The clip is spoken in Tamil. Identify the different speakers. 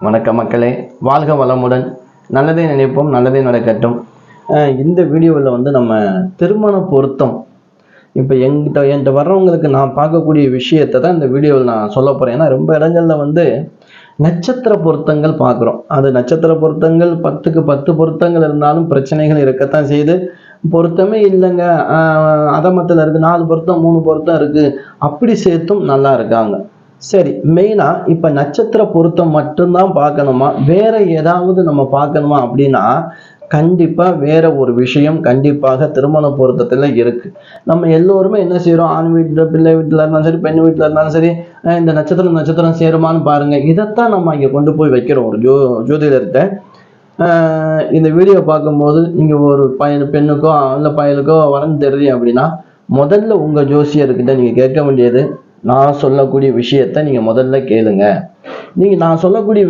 Speaker 1: வணக்கம் மக்களே, வாழ்க வளமுடன். நல்லதே நினைப்போம், நல்லதே நடக்கட்டும். இந்த வீடியோவில் நம்ம திருமண பொருத்தம் இப்போ என்கிட்ட வர்றவங்களுக்கு நான் பார்க்கக்கூடிய விஷயத்தை தான் இந்த வீடியோவில் நான் சொல்ல போகிறேன். ஏன்னா ரொம்ப இடங்களில் நட்சத்திர பொருத்தங்கள் பார்க்குறோம். அது நட்சத்திர பொருத்தங்கள் 10க்கு 10 பொருத்தங்கள் இருந்தாலும் பிரச்சனைகள் இருக்கத்தான் செய்யுது. பொருத்தமே இல்லைங்க, அதமத்தில் இருக்குது 4 பொருத்தம் 3 பொருத்தம் இருக்குது, அப்படி சேர்த்தும் நல்லா இருக்காங்க. சரி, மெயினா இப்ப நட்சத்திர பொருத்தம் மட்டும்தான் பார்க்கணுமா, வேற ஏதாவது நம்ம பார்க்கணுமா அப்படின்னா கண்டிப்பா வேற ஒரு விஷயம் கண்டிப்பாக திருமண பொருத்தத்துல இருக்கு. நம்ம எல்லோருமே என்ன செய்யறோம், ஆண் வீட்டுல பிள்ளை வீட்டுல இருந்தாலும் சரி, பெண் வீட்டுல இருந்தாலும் சரி, இந்த நட்சத்திரம் சேருமான்னு பாருங்க, இதைத்தான் நம்ம இங்க கொண்டு போய் வைக்கிறோம் ஒரு ஜோதிடர்கிட்ட. இந்த வீடியோ பார்க்கும்போது நீங்க ஒரு பெண்ணுக்கோ இல்ல பயலுக்கோ வரன் தெரியுது அப்படின்னா முதல்ல உங்க ஜோசியர்கிட்ட நீங்க கேட்க வேண்டியது, நான் சொல்லக்கூடிய விஷயத்த நீங்க முதல்ல கேளுங்க. நான் சொல்லக்கூடிய